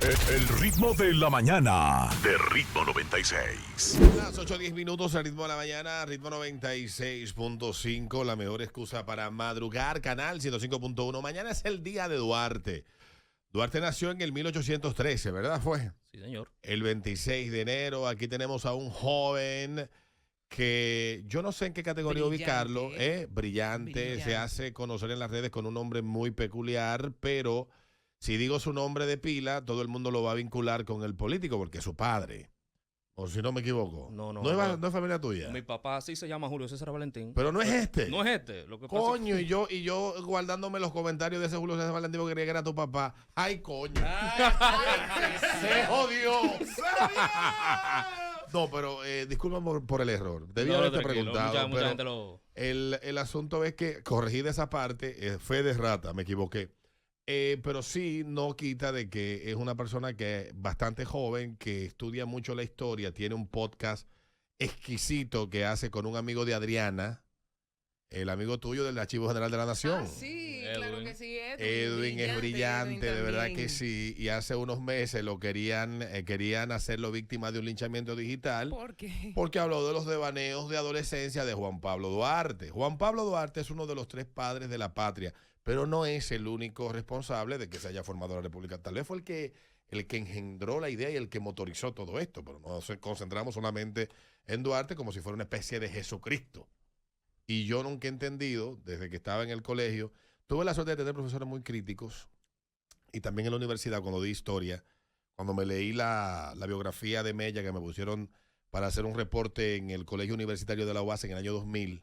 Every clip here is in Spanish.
El ritmo de la mañana de Ritmo 96. Las 8:10 minutos, el ritmo de la mañana, ritmo 96.5, la mejor excusa para madrugar, canal 105.1. Mañana es el día de Duarte. Duarte nació en el 1813, ¿verdad? Fue. Sí, señor. El 26 de enero, aquí tenemos a un joven que yo no sé en qué categoría ubicarlo, brillante, se hace conocer en las redes con un nombre muy peculiar, pero si digo su nombre de pila, todo el mundo lo va a vincular con el político porque es su padre. O si no me equivoco. No es familia tuya. Mi papá sí se llama Julio César Valentín. Pero no es este. No es este. Lo que pasa Coño, es que... y yo guardándome los comentarios de ese Julio César Valentín porque creía que era tu papá. ¡Ay, coño! ¡Se jodió! No, pero disculpa por el error. Debía haberte preguntado. Mucha gente lo... el asunto es que corregí de esa parte, fue de rata, me equivoqué. Pero sí no quita de que es una persona que es bastante joven, que estudia mucho la historia, tiene un podcast exquisito que hace con un amigo de Adriana, el amigo tuyo del Archivo General de la Nación. Ah, sí, claro que sí. Edwin es brillante, de verdad que sí. Y hace unos meses lo querían hacerlo víctima de un linchamiento digital. ¿Por qué? Porque habló de los devaneos de adolescencia de Juan Pablo Duarte. Juan Pablo Duarte es uno de los 3 padres de la patria, pero no es el único responsable de que se haya formado la República. Tal vez fue el que engendró la idea y el que motorizó todo esto, pero nos concentramos solamente en Duarte como si fuera una especie de Jesucristo. Y yo nunca he entendido, desde que estaba en el colegio, tuve la suerte de tener profesores muy críticos y también en la universidad cuando di historia, cuando me leí la biografía de Mella que me pusieron para hacer un reporte en el Colegio Universitario de la UAS en el año 2000,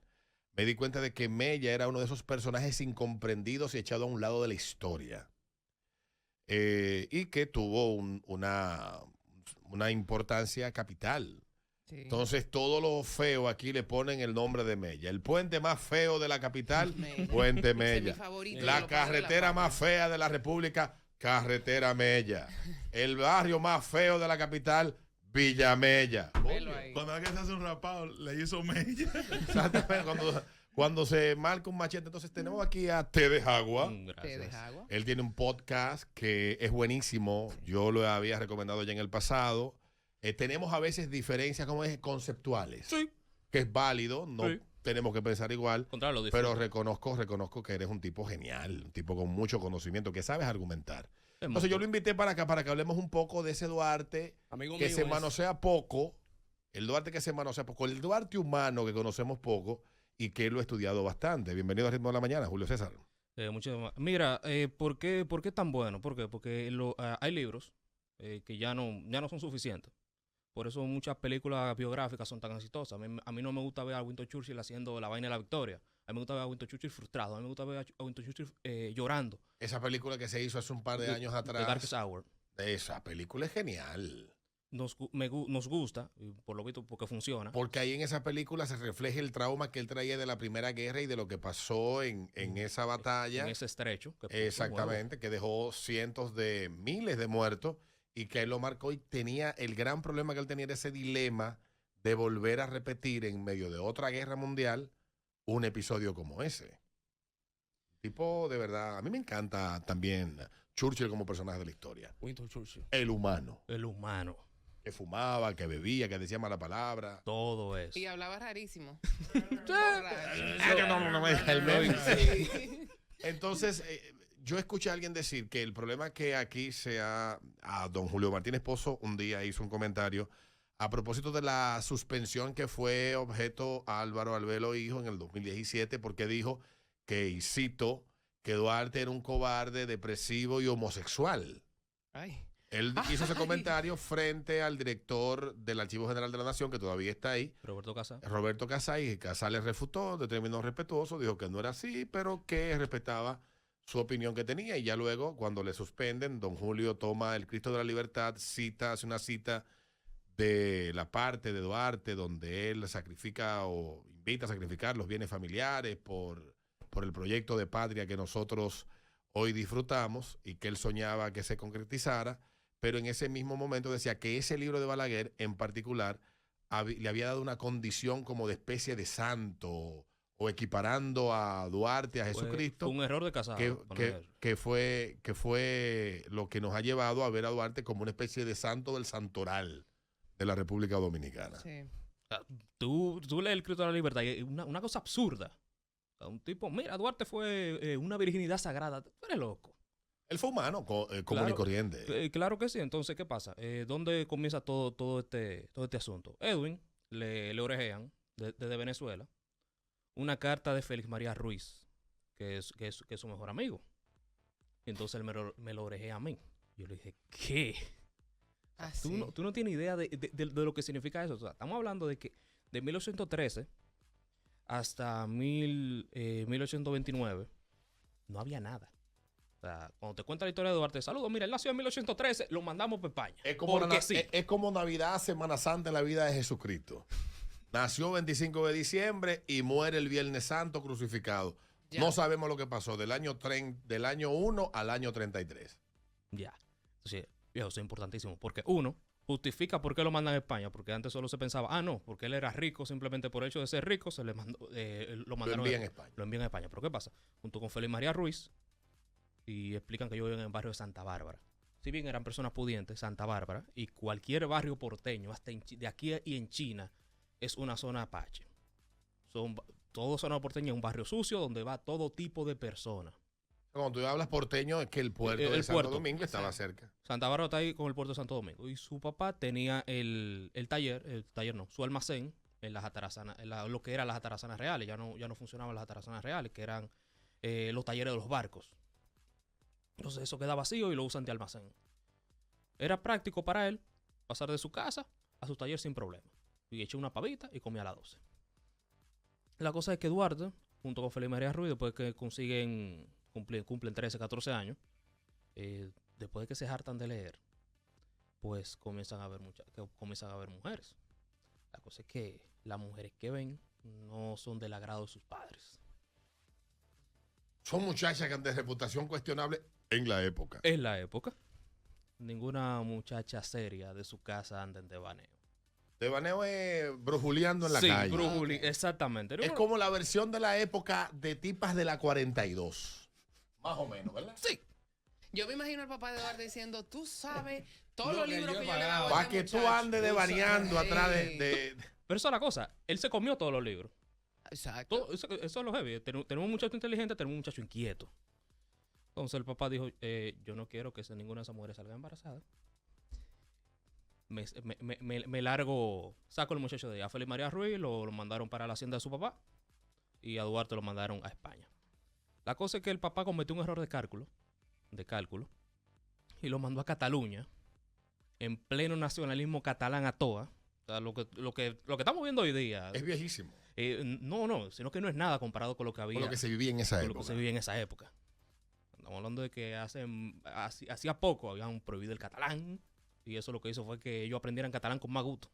me di cuenta de que Mella era uno de esos personajes incomprendidos y echado a un lado de la historia. Y que tuvo una importancia capital. Sí. Entonces, todo lo feo aquí le ponen el nombre de Mella. El puente más feo de la capital, Puente Mella. La carretera más fea de la República, Carretera Mella. El barrio más feo de la capital, Villa Mella. Cuando alguien se hace un rapado, le hizo Mella. Exactamente, cuando se marca un machete. Entonces tenemos aquí a Té de Jagua. Té de Jagua. Él tiene un podcast que es buenísimo. Yo lo había recomendado ya en el pasado. Tenemos a veces diferencias como es conceptuales. Sí. Que es válido, no sí. Tenemos que pensar igual. Pero reconozco que eres un tipo genial, un tipo con mucho conocimiento, que sabes argumentar. Entonces yo lo invité para acá para que hablemos un poco de ese Duarte que se manosea poco, el Duarte que se manosea poco, el Duarte humano que conocemos poco y que lo he estudiado bastante. Bienvenido a Ritmo de la Mañana, Julio César. Mira, ¿por qué es tan bueno? ¿Por qué? Porque hay libros que ya no son suficientes. Por eso muchas películas biográficas son tan exitosas. A mí no me gusta ver a Winston Churchill haciendo la vaina de la victoria. A mí me gusta ver a Winston Churchill frustrado. A mí me gusta ver a Winston Churchill llorando. Esa película que se hizo hace un par de años atrás. The Darkest Hour. Esa película es genial. Nos gusta, por lo visto, porque funciona. Porque ahí en esa película se refleja el trauma que él traía de la Primera Guerra y de lo que pasó en esa batalla. En ese estrecho. Exactamente, que dejó cientos de miles de muertos. Y que él lo marcó y tenía el gran problema que él tenía era ese dilema de volver a repetir en medio de otra guerra mundial un episodio como ese. Tipo, de verdad, a mí me encanta también Churchill como personaje de la historia. Winston Churchill. El humano. El humano. Que fumaba, que bebía, que decía mala palabra. Todo eso. Y hablaba rarísimo. No me deja el meme. Entonces... yo escuché a alguien decir que el problema que aquí sea a don Julio Martínez Pozo un día hizo un comentario a propósito de la suspensión que fue objeto a Álvaro Albelo Hijo en el 2017 porque dijo que, y cito, que Duarte era un cobarde, depresivo y homosexual. Ay. Él hizo ese comentario frente al director del Archivo General de la Nación, que todavía está ahí. Roberto Casay, y Casay le refutó, de términos respetuosos, dijo que no era así, pero que respetaba su opinión que tenía, y ya luego, cuando le suspenden, don Julio toma el Cristo de la Libertad, hace una cita de la parte de Duarte, donde él sacrifica o invita a sacrificar los bienes familiares por el proyecto de patria que nosotros hoy disfrutamos y que él soñaba que se concretizara, pero en ese mismo momento decía que ese libro de Balaguer, en particular, le había dado una condición como de especie de santo o equiparando a Duarte, a Jesucristo, Fue un error de Casado. que fue lo que nos ha llevado a ver a Duarte como una especie de santo del santoral de la República Dominicana. Sí. Tú lees el Cristo de la Libertad y es una cosa absurda. O sea, un tipo, mira, Duarte fue una virginidad sagrada. Tú eres loco. Él fue humano, común Claro, y corriente. Claro que sí. Entonces, ¿qué pasa? ¿Dónde comienza todo este asunto? Edwin le orejean desde Venezuela una carta de Félix María Ruiz, que es su mejor amigo. Y entonces él me lo orejea a mí. Yo le dije, ¿qué? Así. Tú no tienes idea de lo que significa eso. O sea, estamos hablando de que de 1813 hasta 1829 no había nada. O sea, cuando te cuenta la historia de Duarte, saludos, mira, él nació en 1813, lo mandamos para España. Es como, sí. es como Navidad, Semana Santa en la vida de Jesucristo. Nació 25 de diciembre y muere el Viernes Santo crucificado. Ya. No sabemos lo que pasó del año 1 al año 33. Ya. Entonces, viejo, eso es importantísimo. Porque uno, justifica por qué lo mandan a España. Porque antes solo se pensaba, no, porque él era rico, simplemente por el hecho de ser rico, se le mandó, lo mandaron envían a España. Lo envían a España. Pero ¿qué pasa? Junto con Félix María Ruiz, y explican que ellos viven en el barrio de Santa Bárbara. Si bien eran personas pudientes, Santa Bárbara, y cualquier barrio porteño, hasta de aquí y en China, es una zona apache. Todo zona porteña es un barrio sucio donde va todo tipo de personas. Cuando tú hablas porteño, es que el puerto de Santo Domingo estaba cerca. Santa Bárbara está ahí con el puerto de Santo Domingo. Y su papá tenía el taller no, su almacén en las atarazanas, lo que eran las atarazanas reales. Ya no funcionaban las atarazanas reales, que eran los talleres de los barcos. Entonces eso queda vacío y lo usan de almacén. Era práctico para él pasar de su casa a su taller sin problema. Y echó una pavita y comía a las 12. La cosa es que Duarte, junto con Félix María Ruiz, después que cumplen 13, 14 años, después de que se hartan de leer, pues comienzan a ver mujeres. La cosa es que las mujeres que ven no son del agrado de sus padres. Son muchachas de reputación cuestionable en la época. En la época, ninguna muchacha seria de su casa anda en devaneo. Devaneo es brujuleando en la calle. Sí, exactamente. Es como la versión de la época de tipas de la 42. Más o menos, ¿verdad? Sí. Yo me imagino al papá de Eduardo diciendo, tú sabes todos los libros que yo le daba. Para que tú andes devaneando atrás de... Pero eso es la cosa. Él se comió todos los libros. Exacto. Eso es lo heavy. Tenemos un muchacho inteligente, tenemos un muchacho inquieto. Entonces el papá dijo, yo no quiero que ninguna de esas mujeres salga embarazada. Me largo, saco el muchacho de ahí. A Félix María Ruiz lo mandaron para la hacienda de su papá y a Duarte lo mandaron a España. La cosa es que el papá cometió un error de cálculo y lo mandó a Cataluña en pleno nacionalismo catalán a toa. O sea, lo que estamos viendo hoy día. Es viejísimo. No, sino que no es nada comparado con lo que había. Con lo que se vivía en esa época. Con lo que se vivía en esa época. Estamos hablando de que hacía poco habían prohibido el catalán. Y eso lo que hizo fue que ellos aprendieran catalán con más gusto.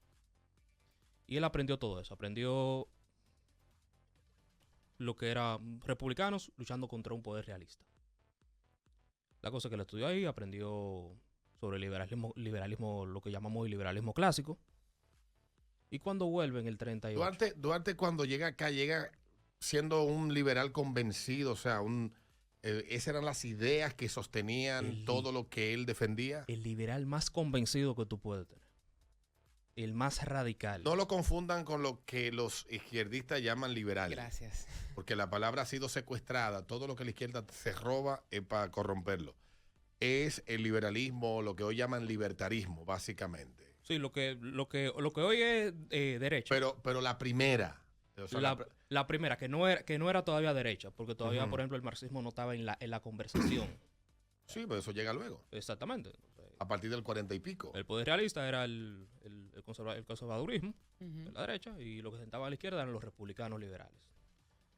Y él aprendió todo eso. Aprendió lo que eran republicanos luchando contra un poder realista. La cosa que él estudió ahí, aprendió sobre liberalismo, lo que llamamos el liberalismo clásico. Y cuando vuelve en el 38... Duarte cuando llega acá, llega siendo un liberal convencido, o sea, esas eran las ideas que sostenían todo lo que él defendía. El liberal más convencido que tú puedes tener. El más radical. No lo confundan con lo que los izquierdistas llaman liberales. Gracias. Porque la palabra ha sido secuestrada. Todo lo que la izquierda se roba es para corromperlo. Es el liberalismo, lo que hoy llaman libertarismo, básicamente. Sí, lo que hoy es derecha. Pero la primera. O sea, la primera, que no era todavía derecha, porque todavía, por ejemplo, el marxismo no estaba en la conversación. Sí, pero eso llega luego. Exactamente. A partir del 40 y pico. El poder realista era el conservadurismo de la derecha y lo que sentaba a la izquierda eran los republicanos liberales.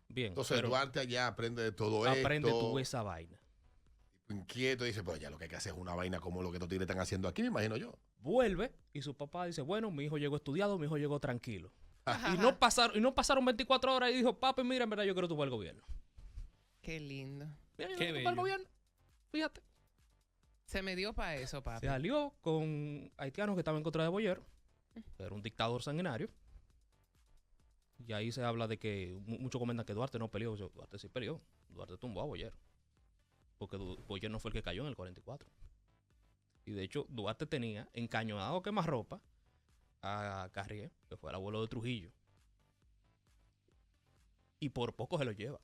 Bien. Entonces Duarte allá aprende de todo esto. Aprende tú esa vaina. Inquieto, dice, pues ya lo que hay que hacer es una vaina como lo que estos tigres están haciendo aquí, me imagino yo. Vuelve y su papá dice, bueno, mi hijo llegó estudiado, mi hijo llegó tranquilo. Y no pasaron 24 horas y dijo, papi, mira, en verdad yo quiero tumbar el gobierno. Qué lindo. Mira, yo Qué quiero tumbar el bello. gobierno. Fíjate. Se me dio para eso, papi. Se alió con haitianos que estaban en contra de Boyer. Era un dictador sanguinario. Y ahí se habla de que muchos comentan que Duarte no peleó. Duarte sí peleó. Duarte tumbó a Boyer. Porque Boyer no fue el que cayó en el 44. Y de hecho, Duarte tenía encañonado quemarropa a Carrier, que fue el abuelo de Trujillo. Y por poco se lo lleva.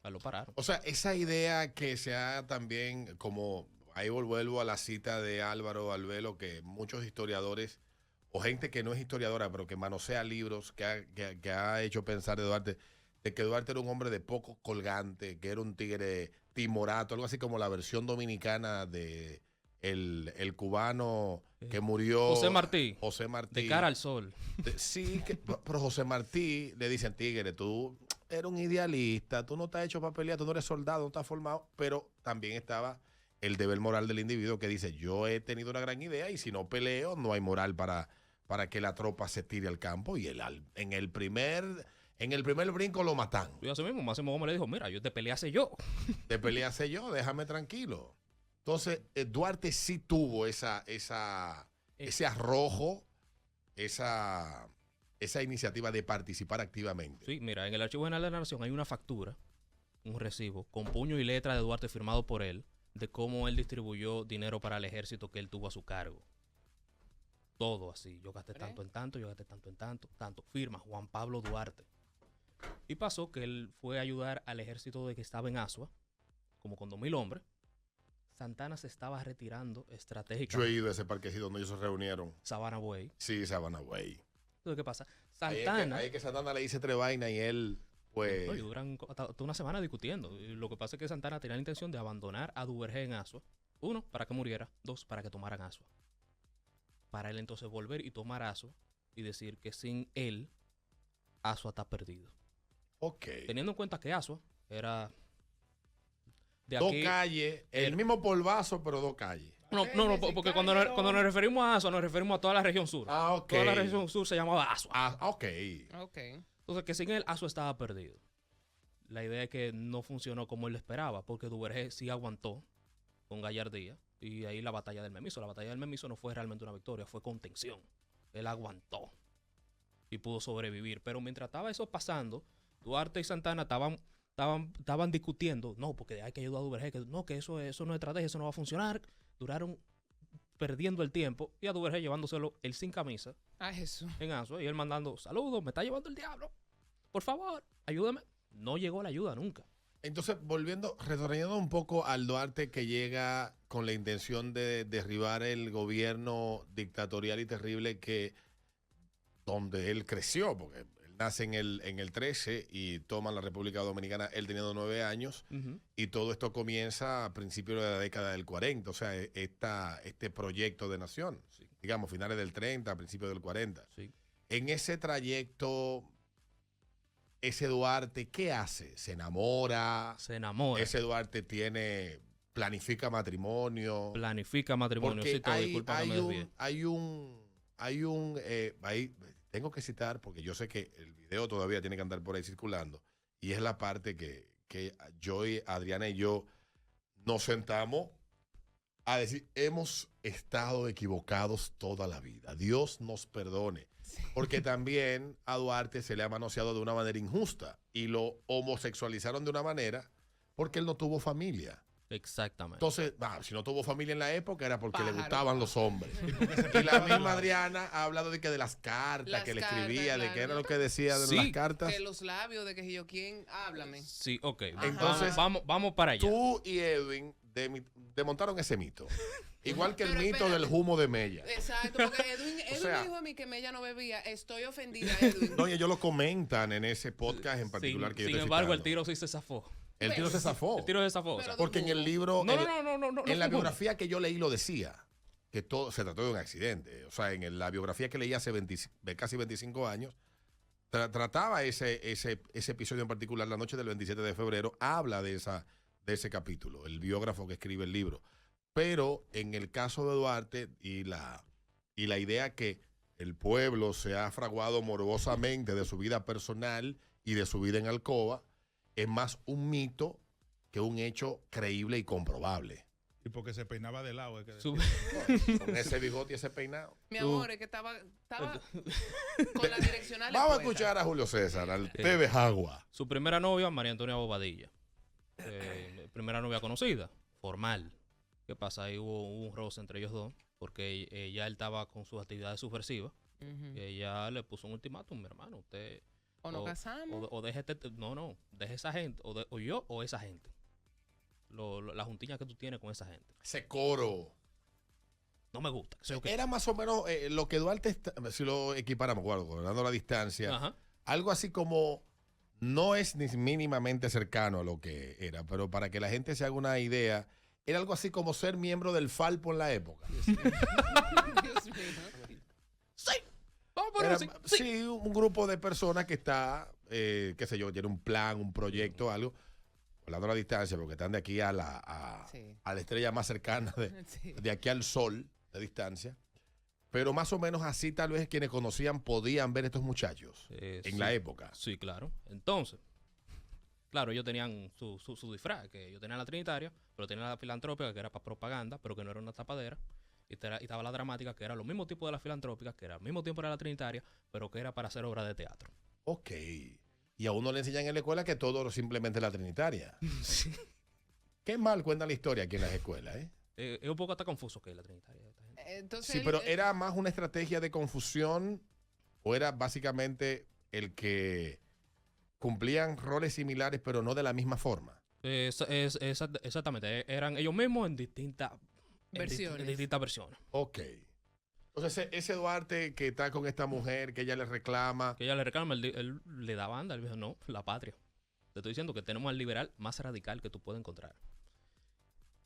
Lo pararon. O sea, esa idea que se ha también, como ahí vuelvo a la cita de Álvaro Albelo, que muchos historiadores o gente que no es historiadora, pero que manosea libros, que ha hecho pensar de Duarte, de que Duarte era un hombre de poco colgante, que era un tigre timorato, algo así como la versión dominicana de el cubano que murió. José Martí. José Martí. De cara al sol. Sí, pero José Martí le dicen, tigre, tú eres un idealista, tú no estás hecho para pelear, tú no eres soldado, no estás formado, pero también estaba el deber moral del individuo que dice, yo he tenido una gran idea y si no peleo, no hay moral para que la tropa se tire al campo y en el primer brinco lo matan. Y así mismo, Máximo Gómez le dijo, mira, yo te pelease yo. Te pelease yo, déjame tranquilo. Entonces, Duarte sí tuvo ese arrojo, esa iniciativa de participar activamente. Sí, mira, en el Archivo General de la Nación hay una factura, un recibo, con puño y letra de Duarte firmado por él, de cómo él distribuyó dinero para el ejército que él tuvo a su cargo. Todo así. Yo gasté tanto en tanto, yo gasté tanto en tanto. Firma Juan Pablo Duarte. Y pasó que él fue a ayudar al ejército de que estaba en Asua, como con 2,000 hombres. Santana se estaba retirando estratégicamente. Yo he ido a ese parquecito donde ellos se reunieron. Sabana Way. Sí, Sabana Way. Entonces, ¿qué pasa? Santana. Ahí es que Santana le dice 3 vainas y él, pues. No, y duran hasta una semana discutiendo. Y lo que pasa es que Santana tenía la intención de abandonar a Duvergé en Asua. 1, para que muriera. 2, para que tomaran Asua. Para él entonces volver y tomar Asua y decir que sin él, Asua está perdido. Ok. Teniendo en cuenta que Asua era. De dos aquí, calles, el mismo polvazo, pero 2 calles. No, porque cuando nos referimos a Asua, nos referimos a toda la región sur. Ah, ok. Toda la región sur se llamaba Asua. Ah, ok. Entonces, que sin él, Asua estaba perdido. La idea es que no funcionó como él esperaba, porque Duvergé sí aguantó con gallardía. Y ahí la batalla del Memiso. La batalla del Memiso no fue realmente una victoria, fue contención. Él aguantó y pudo sobrevivir. Pero mientras estaba eso pasando, Duarte y Santana estaban discutiendo. No, porque hay que ayudar a Duvergé. Que eso no es estrategia, eso no va a funcionar. Duraron perdiendo el tiempo y a Duvergé llevándoselo él sin camisa. Ay, Jesús. En Asua y él mandando saludos, me está llevando el diablo. Por favor, ayúdame. No llegó la ayuda nunca. Entonces, retornando un poco al Duarte que llega con la intención de derribar el gobierno dictatorial y terrible donde él creció, porque él nace en el 13 y toma la República Dominicana él teniendo 9 años, y todo esto comienza a principios de la década del 40, o sea, este proyecto de nación, digamos, finales del 30, principios del 40. Sí. En ese trayecto, ese Duarte, ¿qué hace? ¿Se enamora? Se enamora. Ese Duarte planifica matrimonio. Porque sí, todo, ahí tengo que citar, porque yo sé que el video todavía tiene que andar por ahí circulando, y es la parte que yo y Adriana y yo nos sentamos a decir, hemos estado equivocados toda la vida. Dios nos perdone. Porque también a Duarte se le ha manoseado de una manera injusta y lo homosexualizaron de una manera porque él no tuvo familia. Exactamente. Entonces, si no tuvo familia en la época era porque le gustaban los hombres. Y la misma Adriana ha hablado de las cartas que le escribía, de que era lo que decía de las cartas. Que los labios, de que yo quién, háblame. Sí, ok. Entonces, vamos para allá. Tú y Edwin desmontaron ese mito. Igual que el mito del humo de Mella. Exacto, porque Edwin me dijo a mí que Mella no bebía. Estoy ofendida, Edwin. No, y ellos lo comentan en ese podcast en particular que yo Sin estoy embargo, citando. el tiro sí se zafó. El tiro se zafó. El tiro se zafó. Porque en el libro, No, en la biografía que yo leí lo decía, que todo se trató de un accidente. O sea, en la biografía que leí hace casi 25 años, trataba ese episodio en particular, la noche del 27 de febrero, habla de ese capítulo, el biógrafo que escribe el libro. Pero en el caso de Duarte y la idea que el pueblo se ha fraguado morbosamente de su vida personal y de su vida en alcoba, es más un mito que un hecho creíble y comprobable. Y porque se peinaba de lado. Es que Su, Con ese bigote y ese peinado. Mi amor, es que estaba con la direccional. Vamos a expuesta. escuchar a Julio César, al té de Jagua. su primera novia, María Antonia Bobadilla. Primera novia conocida, formal. ¿Qué pasa? Ahí hubo un roce entre ellos dos, porque ya él estaba con sus actividades subversivas. Ujú. Y ella le puso un ultimátum, mi hermano. Usted O nos casamos. o deje no, deje esa gente, o yo o esa gente. La juntiña que tú tienes con esa gente. Ese coro. No me gusta. ¿Sí o qué? Era más o menos lo que Duarte, si lo equiparamos, guardando la distancia, Ajá. algo así como, no es ni mínimamente cercano a lo que era, pero para que la gente se haga una idea, era algo así como ser miembro del Falpo en la época. Dios mío. Vamos por Era, así. sí, un grupo de personas que está, qué sé yo, tiene un plan, un proyecto, algo, hablando a la distancia, porque están de aquí a Sí. a la estrella más cercana, Sí. de aquí al sol, de distancia. Pero más o menos así tal vez quienes conocían podían ver estos muchachos en Sí. la época. Sí, claro. Entonces, claro, ellos tenían su disfraz, que yo tenía la trinitaria, pero tenía la filantrópica, que era para propaganda, pero que no era una tapadera. Y estaba la dramática, que era lo mismo tipo de la filantrópica, que era al mismo tiempo era la trinitaria, pero que era para hacer obras de teatro. Ok. Y a uno le enseñan en la escuela que todo es simplemente la trinitaria. Sí. Qué mal cuentan la historia aquí en las escuelas, ¿eh? Es un poco hasta confuso que es la trinitaria. Esta gente. Entonces, Sí, él- pero ¿era más una estrategia de confusión o era básicamente el que cumplían roles similares pero no de la misma forma? Exactamente. Eran ellos mismos en distintas Versiones. En distintas versiones. Ok. Entonces ese Duarte que está con esta mujer, que ella le reclama, Que ella le reclama, él le da banda, él dijo, no, la patria. Te estoy diciendo que tenemos al liberal más radical que tú puedes encontrar.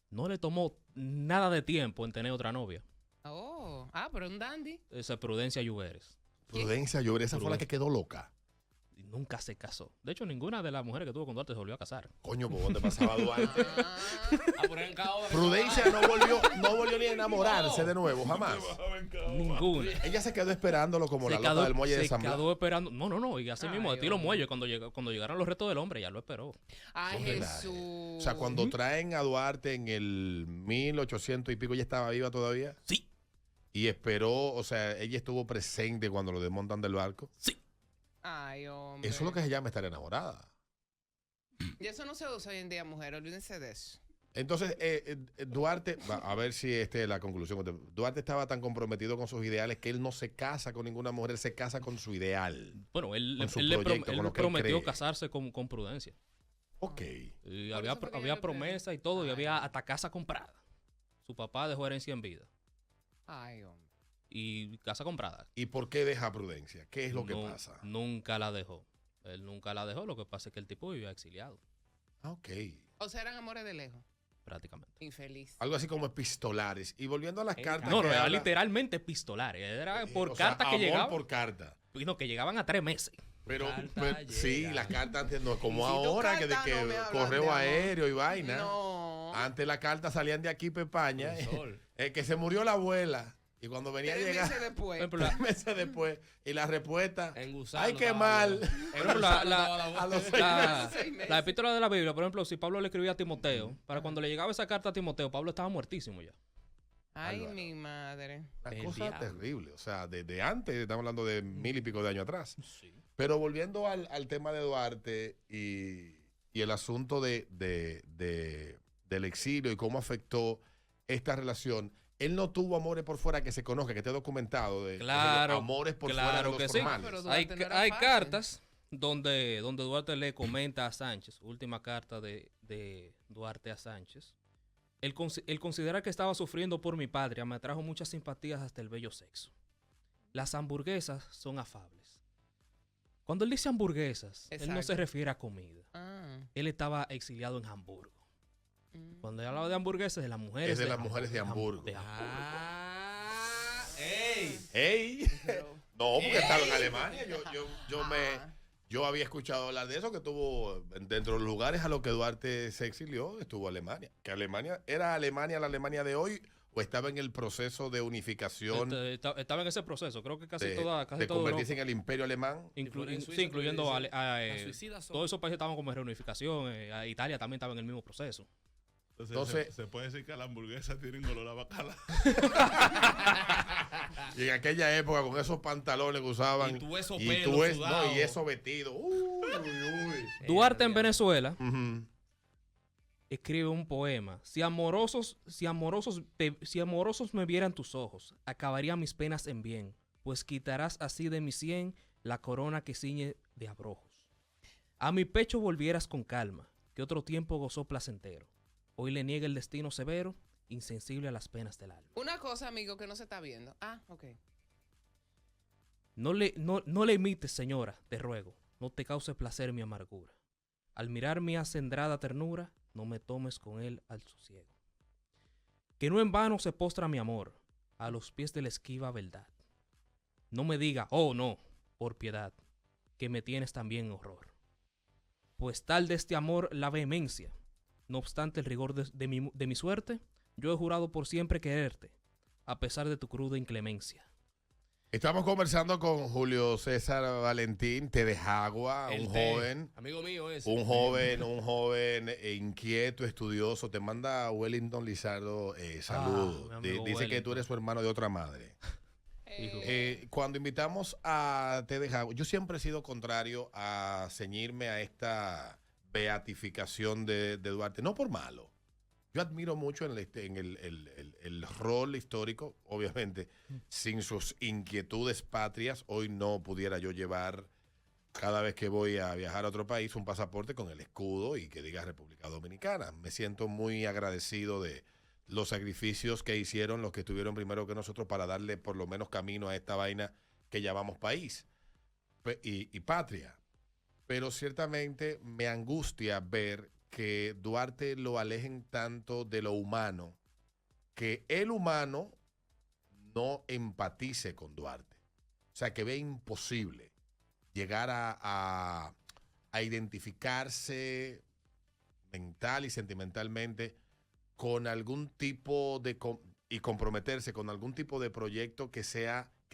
No le tomó nada de tiempo en tener otra novia. Oh, pero un dandy. Esa es Prudencia Lluveres. Prudencia Llobre, esa fue la que quedó loca. Y nunca se casó. De hecho, ninguna de las mujeres que tuvo con Duarte se volvió a casar. Coño, ¿por dónde pasaba Duarte? Ah, A poner en caos. Prudencia no volvió ni a enamorarse de nuevo, jamás. Ninguna. Ella se quedó esperándolo como la Se loca del muelle de se San Blas. quedó esperando. No. Y así mismo, Ay, de tiro hombre. muelle. Cuando llegaron los retos del hombre, ya lo esperó. Ay, Son relajes. Jesús. O sea, cuando traen a Duarte en el 1800 y pico, ella estaba viva todavía. Sí. Y esperó, o sea, ella estuvo presente cuando lo desmontan del barco. Sí. Ay, hombre. Eso es lo que se llama estar enamorada. Y eso no se usa hoy en día, mujer. Olvídense de eso. Entonces, Duarte, a ver si esta es la conclusión. Duarte estaba tan comprometido con sus ideales que él no se casa con ninguna mujer, él se casa con su ideal. Bueno, él Con su le proyecto, con lo que él prometió cree. casarse con Prudencia. Ok. Y Por había, eso fue que había yo le promesa y todo, y Ay. había hasta casa comprada. Su papá dejó herencia en vida. Ay, hombre. Y casa comprada. ¿Y por qué deja Prudencia? ¿Qué es lo que No- pasa? Nunca la dejó. Él nunca la dejó. Lo que pasa es que el tipo vivía exiliado, Ah, ok. O sea, eran amores de lejos. prácticamente. Infeliz. Algo así como epistolares. Y volviendo a las cartas. No, que era habla- literalmente pistolar. Era por o sea, cartas que amor llegaban. por carta. No, que llegaban a 3 meses. Pero, Carta sí, llega. las cartas antes no como Y si tu ahora, que de carta que no me hablan correo de amor. aéreo y vaina. No. Antes las cartas salían de aquí, Pepaña. Sol. Que se murió la abuela. Y cuando venía a 3 llegar meses después. Por ejemplo, la, 3 meses después, y la respuesta, En gusano. ay, qué estaba mal. yo. En por ejemplo, la- gusano la- estaba la a los voz. 6 la- 6 meses. la epístola de la Biblia, por ejemplo, si Pablo le escribía a Timoteo, para cuando le llegaba esa carta a Timoteo, Pablo estaba muertísimo ya. Ay, Álvaro. mi madre. Una El cosa diablo. terrible. O sea, desde antes, estamos hablando de 1000 y pico de años atrás. Pero volviendo al tema de Duarte y el asunto del exilio y cómo afectó esta relación, él no tuvo amores por fuera que se conozca, que esté documentado. De, Claro, amores por claro fuera de los que sí. formales. Pero Hay, Duarte no era hay fácil. cartas donde Duarte le comenta a Sánchez, última carta de Duarte a Sánchez. Él considera que estaba sufriendo por mi patria, me trajo muchas simpatías hasta el bello sexo. Las hamburguesas son afables. Cuando él dice hamburguesas, él no se Exacto. refiere a comida. Ah. Él estaba exiliado en Hamburgo. Mm. Cuando él hablaba de hamburguesas, de las mujeres. Es de las mujeres de Hamburgo. Ah, ¡ey! ¡Ey! Pero- No, porque estaba en Alemania. Ah. Yo había escuchado hablar de eso, que estuvo dentro de los lugares a los que Duarte se exilió, estuvo Alemania. Que Alemania, ¿era Alemania la Alemania de hoy o estaba en el proceso de unificación Estaba en ese proceso. Creo que casi de, toda de Europa, convertirse en el imperio alemán? inclu- en sí, Suiza, incluyendo porque dice, las a suicidas son- todos esos países estaban como en reunificación. Italia también estaba en el mismo proceso. Entonces- se puede decir que la hamburguesa tiene olor a bacala. Y en aquella época, con esos pantalones que usaban. Y tú esos y pelos tú sudados. y esos vestidos. Uy, uy. Duarte en Venezuela Ujú. escribe un poema. Si amorosos me vieran tus ojos, acabaría mis penas en bien, pues quitarás así de mi sien la corona que ciñe de abrojos. A mi pecho volvieras con calma, que otro tiempo gozó placentero. Hoy le niega el destino severo, insensible a las penas del alma. Una cosa, amigo, que no se está viendo. Ah, ok. No le imites, señora, te ruego, no te cause placer mi amargura. Al mirar mi acendrada ternura, no me tomes con él al sosiego. Que no en vano se postra mi amor, a los pies de la esquiva verdad. No me diga, oh no, por piedad, que me tienes también en horror. Pues tal de este amor la vehemencia, no obstante el rigor de mi suerte, yo he jurado por siempre quererte, a pesar de tu cruda inclemencia. Estamos conversando con Julio César Valentín, Tedejagua, El un té. joven. Amigo mío ese. Un joven inquieto, estudioso. Te manda Wellington Lizardo saludos. mi amigo Dice que tú Wellington. eres su hermano de otra madre. Hijo. Cuando invitamos a Tedejagua, yo siempre he sido contrario a ceñirme a esta beatificación de Duarte, no por malo. Yo admiro mucho en el rol histórico, obviamente, sin sus inquietudes patrias, hoy no pudiera yo llevar cada vez que voy a viajar a otro país un pasaporte con el escudo y que diga República Dominicana. Me siento muy agradecido de los sacrificios que hicieron los que estuvieron primero que nosotros para darle por lo menos camino a esta vaina que llamamos país y patria. Pero ciertamente me angustia ver que Duarte lo alejen tanto de lo humano, que el humano no empatice con Duarte. O sea, que ve imposible llegar a identificarse mental y sentimentalmente con algún tipo de y comprometerse con algún tipo de proyecto que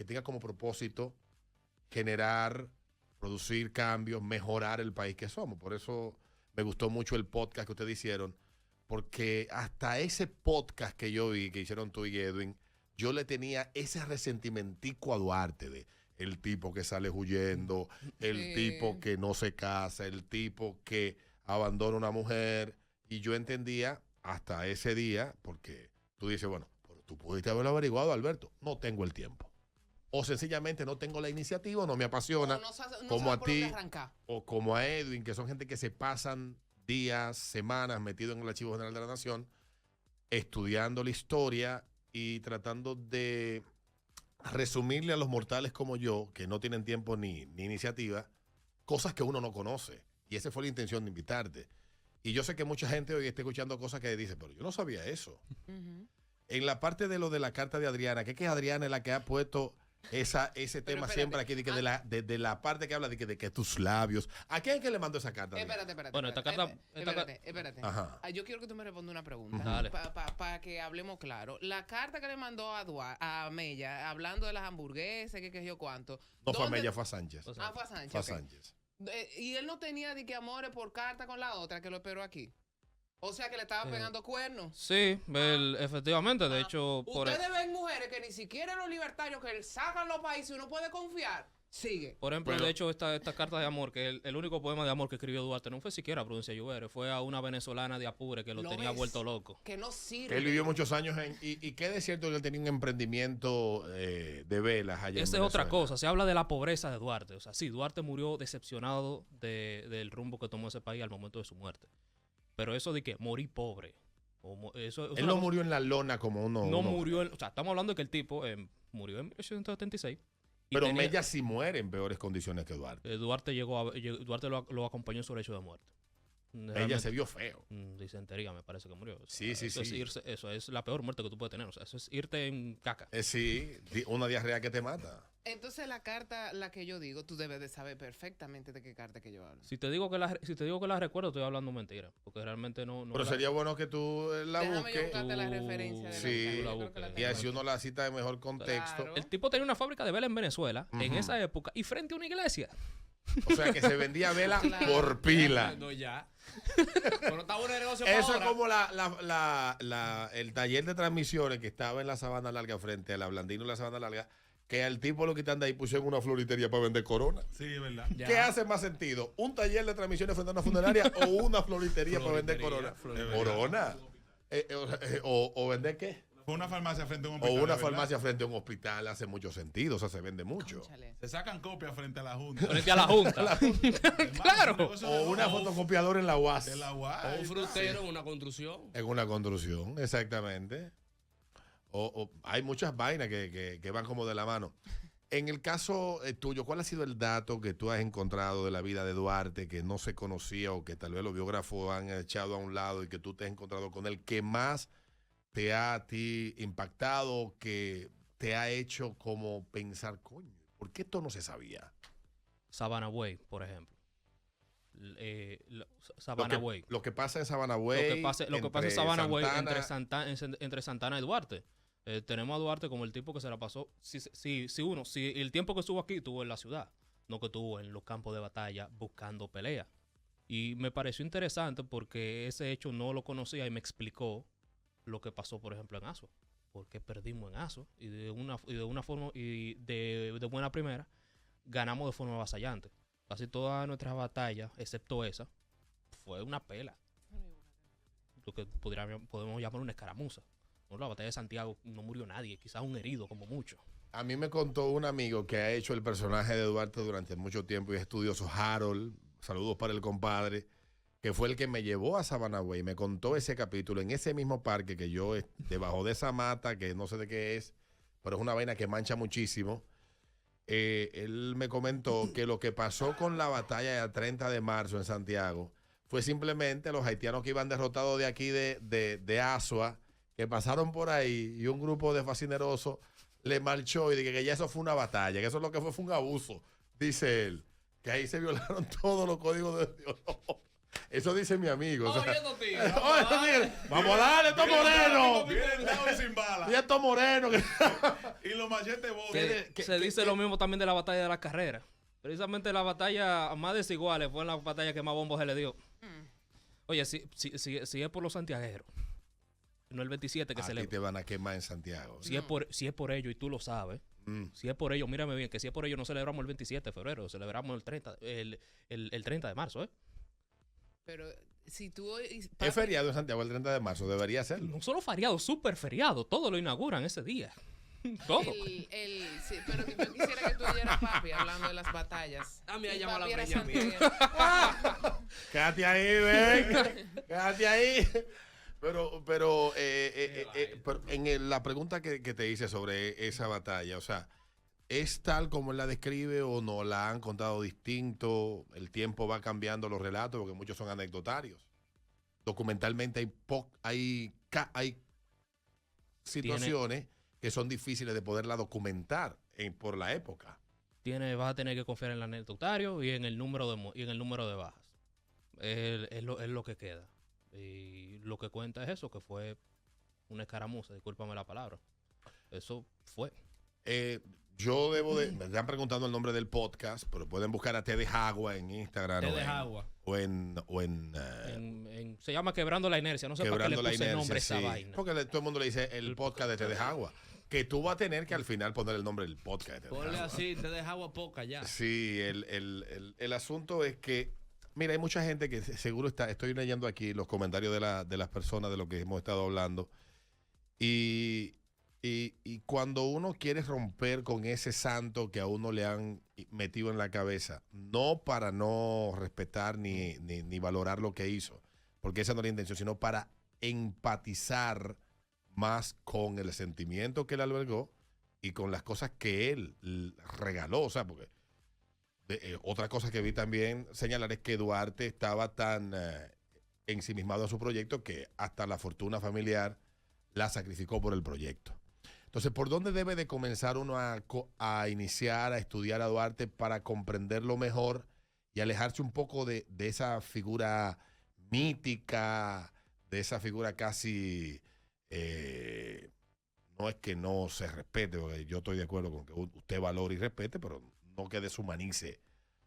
tenga como propósito generar, producir cambios, mejorar el país que somos. Por eso me gustó mucho el podcast que ustedes hicieron, porque hasta ese podcast que yo vi, que hicieron tú y Edwin, yo le tenía ese resentimentico a Duarte de el tipo que sale huyendo, el tipo que no se casa, el tipo que abandona a una mujer. Y yo entendía hasta ese día, porque tú dices, bueno, pero tú pudiste haberlo averiguado, Alberto. No tengo el tiempo. O sencillamente no tengo la iniciativa, no me apasiona, como a ti o como a Edwin, que son gente que se pasan días, semanas metidos en el Archivo General de la Nación, estudiando la historia y tratando de resumirle a los mortales como yo, que no tienen tiempo ni iniciativa, cosas que uno no conoce. Y esa fue la intención de invitarte. Y yo sé que mucha gente hoy está escuchando cosas que dice, pero yo no sabía eso. En la parte de lo de la carta de Adriana, que Adriana es la que ha puesto ese tema siempre aquí, de la parte que habla de que tus labios. ¿A quién es que le mandó esa carta? Espérate. Bueno, esta carta... Espérate. Ajá. Yo quiero que tú me respondas una pregunta. Dale. Para que hablemos claro. La carta que le mandó a Mella, hablando de las hamburguesas, que yo cuánto. No fue a Mella, fue a Sánchez. Fue a Sánchez. Fue a ok. Sánchez. Y él no tenía de que amores por carta con la otra que lo esperó aquí. O sea que le estaba pegando cuernos. Sí, efectivamente, de hecho... Ustedes ven mujeres que ni siquiera los libertarios que sacan los países uno puede confiar. Sigue. Por ejemplo, Pero- de hecho, esta carta de amor, que el único poema de amor que escribió Duarte no fue siquiera a Prudencia Lluvere, fue a una venezolana de Apure que lo ¿Lo tenía ves? vuelto loco. Que no sirve. Él vivió muchos años y qué de cierto que él tenía un emprendimiento de velas allá en Esa es otra Venezuela. cosa, se habla de la pobreza de Duarte. O sea, sí, Duarte murió decepcionado del rumbo que tomó ese país al momento de su muerte. Pero eso de que morí pobre. Eso es Él una no cosa- murió en la lona como uno. No uno- murió, o sea, estamos hablando de que el tipo murió en 1876. y Pero tenía- Mella sí muere en peores condiciones que Duarte. Duarte Duarte lo acompañó en su lecho de muerte. Ella se vio feo. Disentería me parece que murió. O sea, Sí, sí, eso es sí. eso es la peor muerte que tú puedes tener. O sea, eso es irte en caca. Sí, una diarrea que te mata. Entonces la carta, la que yo digo, tú debes de saber perfectamente de qué carta que yo hablo. Si te digo que la recuerdo, estoy hablando mentira. Porque realmente no Pero la- sería bueno que tú la Déjame yo busques. buscarte la Tú- referencia de Sí, la la Yo creo que la busques. Y tengo así aquí. uno la cita de mejor contexto. Claro. El tipo tenía una fábrica de vela en Venezuela en Ujú. esa época y frente a una iglesia. O sea, que se vendía vela Claro. por pila. No, ya. Pero está bueno el negocio para Eso es ahora. como el taller de transmisiones que estaba en la Sabana Larga frente a la Blandino y la Sabana Larga, que al tipo lo quitan de ahí pusieron una floritería para vender corona. Sí, es verdad. Ya. ¿Qué hace más sentido? ¿Un taller de transmisiones frente a una funeraria o una floritería para vender corona? Floritería. ¿Corona? ¿O vender qué? Fue una farmacia frente a un O hospital. una ¿verdad? farmacia frente a un hospital hace mucho sentido, o sea, se vende mucho. Cónchale. Se sacan copias frente a la Junta. Frente a la Junta. Claro. O una fotocopiadora en la UAS. De la O UAS. un frutero en una construcción. En una construcción, exactamente. O hay muchas vainas que van como de la mano. En el caso tuyo, ¿cuál ha sido el dato que tú has encontrado de la vida de Duarte que no se conocía o que tal vez los biógrafos han echado a un lado y que tú te has encontrado con él, que más te ha a ti impactado, que te ha hecho como pensar, coño, ¿por qué esto no se sabía? Savannah Way, por ejemplo. Savannah Way. Lo que pasa en Sabana Way. Lo que pasa en Savannah Way Santana, entre Santana y Duarte. Tenemos a Duarte como el tipo que se la pasó. Si el tiempo que estuvo aquí, estuvo en la ciudad, no que estuvo en los campos de batalla buscando pelea. Y me pareció interesante porque ese hecho no lo conocía y me explicó lo que pasó, por ejemplo, en Asua. Porque perdimos en Asua y de una forma y de buena primera ganamos de forma avasallante. Casi todas nuestras batallas, excepto esa, fue una pela. Lo que podemos llamar una escaramuza. No, la batalla de Santiago no murió nadie, quizás un herido como mucho. A mí me contó un amigo que ha hecho el personaje de Duarte durante mucho tiempo y es estudioso, Harold, saludos para el compadre, que fue el que me llevó a Savannah Way. Me contó ese capítulo en ese mismo parque que yo, debajo de esa mata, que no sé de qué es, pero es una vaina que mancha muchísimo. Él me comentó que lo que pasó con la batalla del 30 de marzo en Santiago fue simplemente los haitianos que iban derrotados de aquí de Asua, que pasaron por ahí y un grupo de fascinerosos le marchó y dije que ya eso fue una batalla, que eso lo que fue un abuso, dice él, que ahí se violaron todos los códigos de Dios. Eso dice mi amigo. O sea, Oye, estos tigres, oye, vamos a darle, estos morenos. Vienen dados y sin balas. Y estos morenos. Y los machetes bonos. Se dice lo mismo también de la batalla de la carrera. Precisamente la batalla más desiguales fue la batalla que más bombos se le dio. Oye, si es por los santiagueros, no el 27 que A se ti le... te van a quemar en Santiago. Si es por ello, y tú lo sabes, si es por ello, mírame bien, que si es por ello no celebramos el 27 de febrero, celebramos el 30 de marzo, ¿eh? Pero si tú... Es feriado en Santiago el 30 de marzo, debería serlo. No solo feriado, súper feriado, todo lo inauguran ese día. Todo. Sí, pero que yo quisiera que tú oyeras papi hablando de las batallas. A mí me Y llama la papi era preña mía. santiaguero. Quédate ahí, ven. Quédate ahí. Pero la pregunta que te hice sobre esa batalla, o sea, ¿es tal como él la describe o no la han contado distinto? El tiempo va cambiando los relatos porque muchos son anecdotarios. Documentalmente hay situaciones que son difíciles de poderla documentar por la época. Vas a tener que confiar en el anecdotario y en el número de bajas. Es lo que queda. Y lo que cuenta es eso, que fue una escaramuza, discúlpame la palabra. Eso fue. Me están preguntando el nombre del podcast, pero pueden buscar a Té de Jagua en Instagram. Té de Jagua. Se llama Quebrando la Inercia. No sé para qué le puse el nombre a esa sí. vaina. Porque todo el mundo le dice el podcast de Té de Jagua. Que tú vas a tener que al final poner el nombre del podcast de Té de Ponle Jagua. así, te deja agua poca ya. Sí, el asunto es que, mira, hay mucha gente que seguro estoy leyendo aquí los comentarios de las personas de lo que hemos estado hablando. Y cuando uno quiere romper con ese santo que a uno le han metido en la cabeza, no para no respetar ni valorar lo que hizo, porque esa no es la intención, sino para empatizar más con el sentimiento que él albergó y con las cosas que él regaló. O sea, porque otra cosa que vi también señalar es que Duarte estaba tan ensimismado en su proyecto que hasta la fortuna familiar la sacrificó por el proyecto. Entonces, ¿por dónde debe de comenzar uno a iniciar a estudiar a Duarte para comprenderlo mejor y alejarse un poco de esa figura mítica, de esa figura casi, no es que no se respete, porque yo estoy de acuerdo con que usted valore y respete, pero no que deshumanice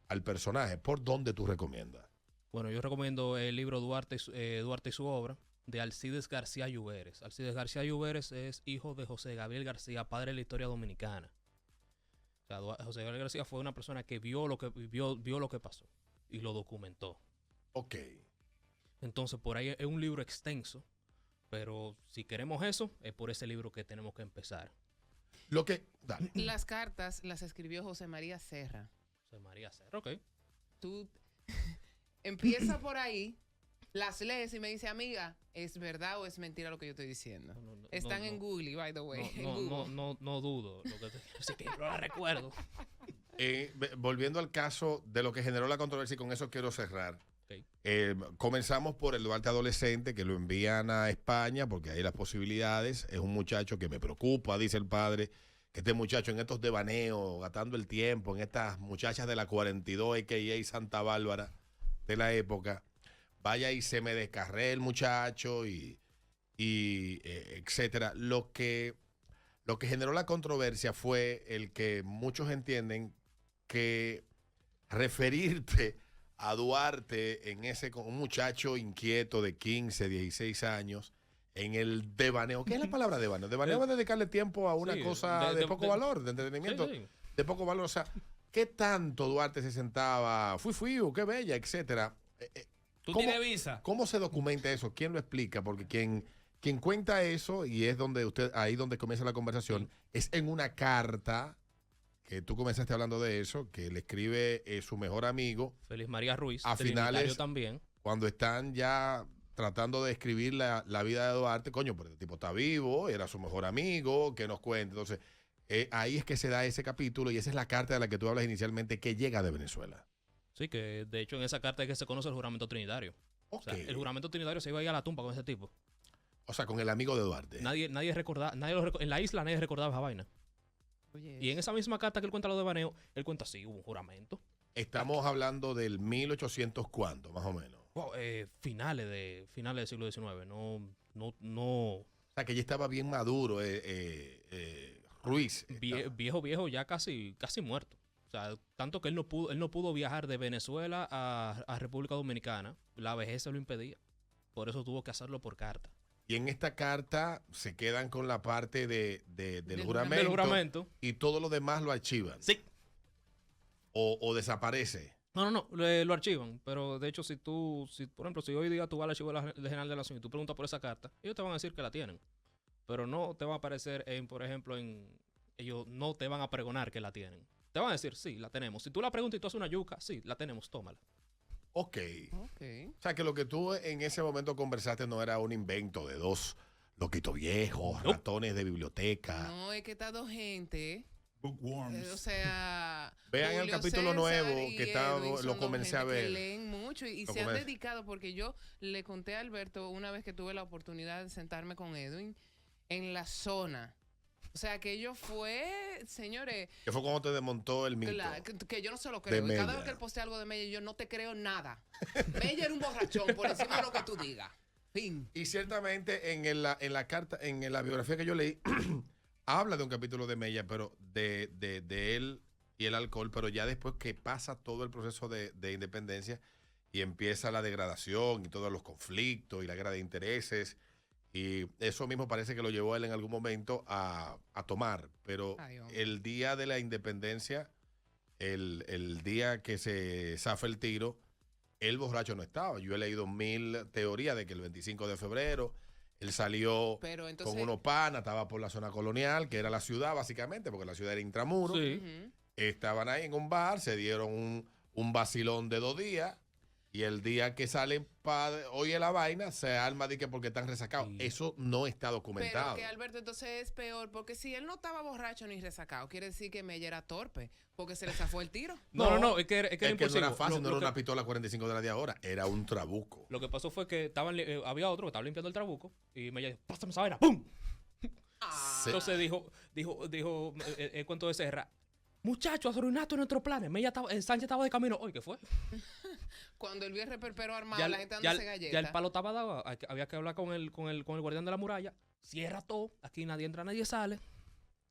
al personaje, ¿por dónde tú recomiendas? Bueno, yo recomiendo el libro Duarte y su obra, de Alcides García Lluveres. Alcides García Lluveres es hijo de José Gabriel García, padre de la historia dominicana. O sea, José Gabriel García fue una persona que vio lo que pasó y lo documentó. Ok. Entonces, por ahí es un libro extenso, pero si queremos eso, es por ese libro que tenemos que empezar. Dale. Las cartas las escribió José María Serra. José María Serra, ok. Tú empieza por ahí, las lees y me dice, amiga, ¿es verdad o es mentira lo que yo estoy diciendo? Están en Google, by the way. No dudo lo que te quiero decir, que no la recuerdo. Volviendo al caso de lo que generó la controversia, y con eso quiero cerrar. Okay. Comenzamos por el Duarte adolescente, que lo envían a España porque hay las posibilidades. Es un muchacho que me preocupa, dice el padre, que este muchacho en estos devaneos, gastando el tiempo, en estas muchachas de la 42, a.k.a. Santa Bárbara de la época, vaya y se me descarré el muchacho y etcétera. Lo que generó la controversia fue el que muchos entienden que referirte a Duarte con un muchacho inquieto de 15, 16 años en el devaneo. ¿Qué es la palabra devaneo? Devaneo es dedicarle tiempo a una cosa de poco valor, de entretenimiento, sí. de poco valor. O sea, ¿qué tanto Duarte se sentaba? Fui, qué bella, etcétera. ¿Tú ¿Cómo- tienes visa? ¿Cómo se documenta eso? ¿Quién lo explica? Porque quien cuenta eso, y es ahí donde comienza la conversación, es en una carta que tú comenzaste hablando de eso, que le escribe su mejor amigo Feliz María Ruiz, A trinitario finales- también. cuando están ya tratando de escribir la vida de Duarte. Coño, pero el tipo está vivo, era su mejor amigo, que nos cuente. Entonces, ahí es que se da ese capítulo y esa es la carta de la que tú hablas inicialmente, que llega de Venezuela. Sí, que de hecho en esa carta es que se conoce el juramento trinitario. O Ok. sea, el juramento trinitario se iba a ir a la tumba con ese tipo. O sea, con el amigo de Duarte. Nadie recordaba, en la isla nadie recordaba esa vaina. Oye, Y en esa misma carta que él cuenta lo de baneo, él cuenta, sí, hubo un juramento. Estamos hablando del 1800 cuánto, más o menos. Wow, finales del siglo XIX. No. O sea, que ya estaba bien maduro Ruiz. Viejo, ya casi muerto. O sea, tanto que él no pudo viajar de Venezuela a República Dominicana. La vejez se lo impedía. Por eso tuvo que hacerlo por carta. Y en esta carta se quedan con la parte del juramento, Del juramento. y todo lo demás lo archivan. Sí. O desaparece. No, lo archivan. Pero de hecho, por ejemplo, si hoy día tú vas al archivo general de la Nación y tú preguntas por esa carta, ellos te van a decir que la tienen. Pero no te va a aparecer por ejemplo, ellos no te van a pregonar que la tienen. Te van a decir, sí, la tenemos. Si tú la preguntas y tú haces una yuca, sí, la tenemos, tómala. Ok. ok. O sea, que lo que tú en ese momento conversaste no era un invento de dos loquitos viejos, Nope. ratones de biblioteca. No, es que está dos gente. Bookworms. O sea, Vean el Julio capítulo César nuevo y que está, Edwin son lo dos comencé a gente que ver. leen mucho y Lo se han comencé. dedicado, porque yo le conté a Alberto una vez que tuve la oportunidad de sentarme con Edwin en la zona. O sea, que ello fue, señores, Que fue cuando te desmontó el mito. que yo no se lo creo. Y cada Mella. vez que él postea algo de Mella, yo no te creo nada. Mella era un borrachón por encima de lo que tú digas. Fin. Y ciertamente en la carta, en la biografía que yo leí, habla de un capítulo de Mella, pero de él y el alcohol, pero ya después que pasa todo el proceso de independencia y empieza la degradación y todos los conflictos y la guerra de intereses, y eso mismo parece que lo llevó a él en algún momento a tomar, pero Ay, hombre. el día de la independencia, el día que se zafa el tiro, el borracho no estaba. Yo he leído 1000 teorías de que el 25 de febrero él salió Pero entonces. con unos panas, estaba por la zona colonial, que era la ciudad básicamente, porque la ciudad era intramuro. Sí. Ujú. Estaban ahí en un bar, se dieron un vacilón de 2 días, y el día que salen para oye la vaina, se arma de que porque están resacados. Sí. Eso no está Pero documentado. que Alberto, entonces es peor, porque si él no estaba borracho ni resacado, quiere decir que Mella era torpe, porque se le zafó el tiro. No, es que era Es que no imposible. era fácil, no Lo era una que- pistola 45 de la de ahora, era un trabuco. Lo que pasó fue que había otro que estaba limpiando el trabuco y me dijo, pásame esa vaina, ¡pum! Ah, Sí. Entonces dijo el cuento de Serra, muchachos, arruinaste nuestros planes. Sánchez estaba de camino. Oye, ¿qué fue? cuando el viernes perpero armado, Ya, la gente ya- dándose ya el galletas. palo estaba dado. Había que hablar con el guardián de la muralla. Cierra todo. Aquí nadie entra, nadie sale.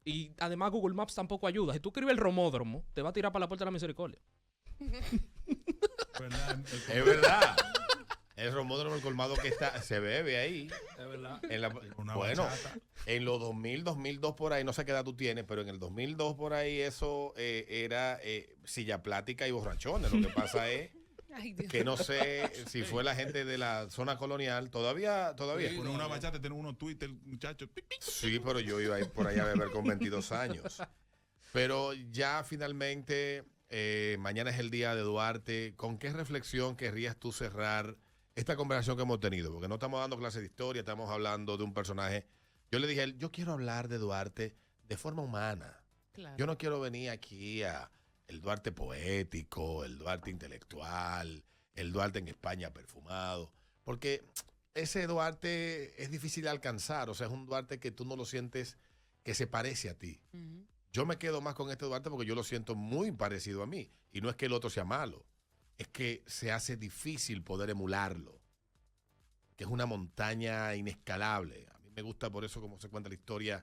Y además Google Maps tampoco ayuda. Si tú escribes el Romódromo, te va a tirar para la puerta de la misericordia. ¿Verdad? Es verdad. El romódromo, el colmado que está, se bebe ahí. Es verdad. Una Bueno, bachata. en los 2000, 2002 por ahí, no sé qué edad tú tienes, pero en el 2002 por ahí eso era silla plática y borrachones. Lo que pasa es Ay, Dios. que no sé si fue la gente de la zona colonial. Todavía. Ponen una bachata, tienen unos Twitter, muchachos. Sí, pero yo iba a ir por allá a beber con 22 años. Pero ya finalmente, mañana es el día de Duarte. ¿Con qué reflexión querrías tú cerrar esta conversación que hemos tenido? Porque no estamos dando clase de historia, estamos hablando de un personaje. Yo le dije a él, yo quiero hablar de Duarte de forma humana. Claro. Yo no quiero venir aquí a el Duarte poético, el Duarte intelectual, el Duarte en España perfumado, porque ese Duarte es difícil de alcanzar, o sea, es un Duarte que tú no lo sientes que se parece a ti. Ujú. Yo me quedo más con este Duarte porque yo lo siento muy parecido a mí, y no es que el otro sea malo, es que se hace difícil poder emularlo, que es una montaña inescalable. A mí me gusta por eso cómo se cuenta la historia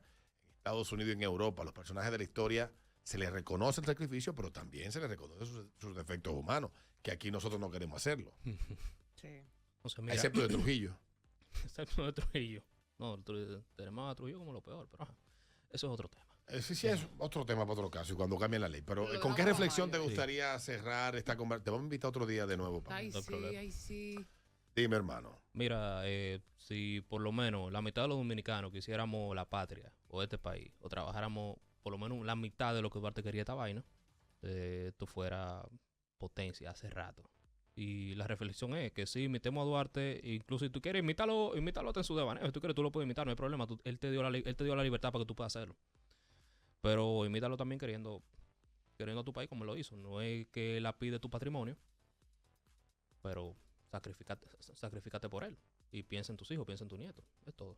en Estados Unidos y en Europa. Los personajes de la historia se les reconoce el sacrificio, pero también se les reconoce sus defectos humanos, que aquí nosotros no queremos hacerlo, Sí. O sea, mira, excepto de Trujillo. excepto de Trujillo. No, tenemos a Trujillo como lo peor, pero ajá, eso es otro tema. Sí, es otro tema para otro caso y cuando cambien la ley. Pero Lo ¿con qué dejamos reflexión te para mayo. gustaría cerrar esta conversación? Te vamos a invitar otro día de nuevo, Pablo. Ay, No hay sí, problema. ay, sí. Dime, hermano. Mira, si por lo menos la mitad de los dominicanos quisiéramos la patria o este país, o trabajáramos por lo menos la mitad de lo que Duarte quería esta vaina, esto fuera potencia hace rato. Y la reflexión es que si imitemos a Duarte, incluso si tú quieres imítalo en su devaneo, si tú quieres tú lo puedes imitar, no hay problema, él te dio la libertad para que tú puedas hacerlo. Pero imítalo también queriendo a tu país como lo hizo. No es que él pide tu patrimonio, pero sacrificate por él. Y piensa en tus hijos, piensa en tu nieto. Es todo.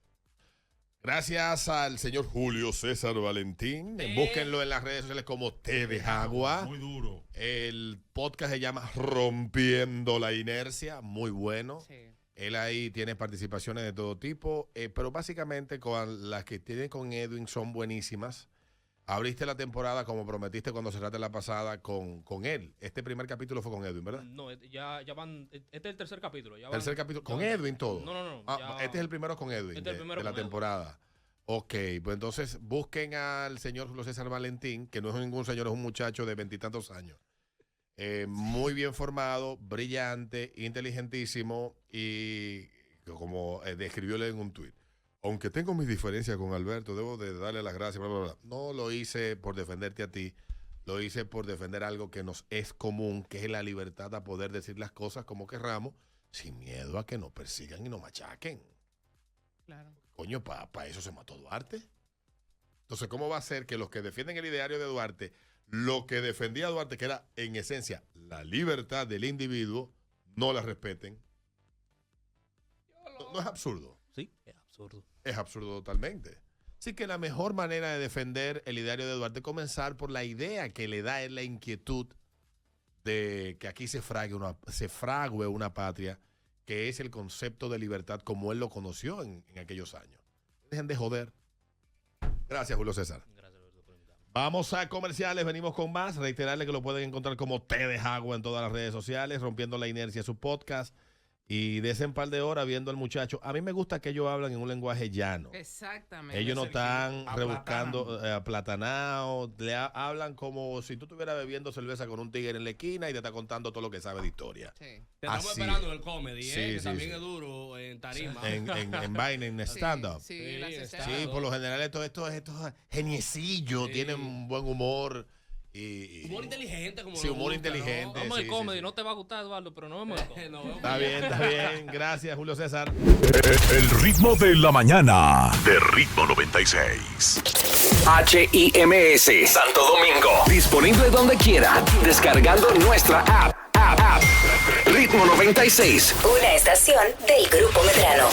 Gracias al señor Julio César Valentín. Búsquenlo en las redes sociales como Té de Agua. Muy duro. El podcast se llama Rompiendo la Inercia. Muy bueno. Sí. Él ahí tiene participaciones de todo tipo, pero básicamente con las que tiene con Edwin son buenísimas. Abriste la temporada como prometiste cuando cerraste la pasada con él. Este primer capítulo fue con Edwin, ¿verdad? No, ya van. Este es el tercer capítulo. Ya Tercer van- capítulo. ¿Con ya- Edwin todo? No. Ah, ya- este es el primero con Edwin Este es el primero de la con Edwin. temporada. Ok, pues entonces busquen al señor Julio César Valentín, que no es ningún señor, es un muchacho de 20 y tantos años. Muy bien formado, brillante, inteligentísimo y como describió él en un tuit. Aunque tengo mis diferencias con Alberto, debo de darle las gracias, bla, bla, bla. No lo hice por defenderte a ti, lo hice por defender algo que nos es común, que es la libertad a poder decir las cosas como querramos, sin miedo a que nos persigan y nos machaquen. Claro. Coño, para eso se mató Duarte. Entonces, ¿cómo va a ser que los que defienden el ideario de Duarte, lo que defendía Duarte, que era en esencia la libertad del individuo, no la respeten? No es absurdo. Sí, es absurdo. Es absurdo totalmente. Así que la mejor manera de defender el ideario de Duarte es comenzar por la idea que le da él la inquietud de que aquí se frague una patria, que es el concepto de libertad como él lo conoció en aquellos años. Dejen de joder. Gracias, Julio César. Gracias, Alberto, por invitarme. Vamos a comerciales, venimos con más. Reiterarle que lo pueden encontrar como Té de Agua en todas las redes sociales, Rompiendo la Inercia, su podcast. Y de ese un par de horas viendo al muchacho. A mí me gusta que ellos hablan en un lenguaje llano. Exactamente. Ellos no están Aplatanan. rebuscando aplatanados. Hablan como si tú estuvieras bebiendo cerveza con un tigre en la esquina y te está contando todo lo que sabe de historia. Sí. Te estamos Así esperando es. en el comedy, Sí, que sí, también sí. es duro en tarima. En vaina, en stand-up. Sí, Sí, las está. Sí, escenas. por lo general estos geniecillos Sí. tienen un buen humor. Y Humor inteligente, como Sí, nos humor gusta, ¿no? inteligente. Vamos sí, al comedy, sí. no te va a gustar, Eduardo, pero no vemos el comedy. No, Está bien, está bien. Gracias, Julio César. El ritmo de la mañana de Ritmo 96. HIMS Santo Domingo. Disponible donde quiera. Descargando nuestra app. Ritmo 96. Una estación del Grupo Medrano.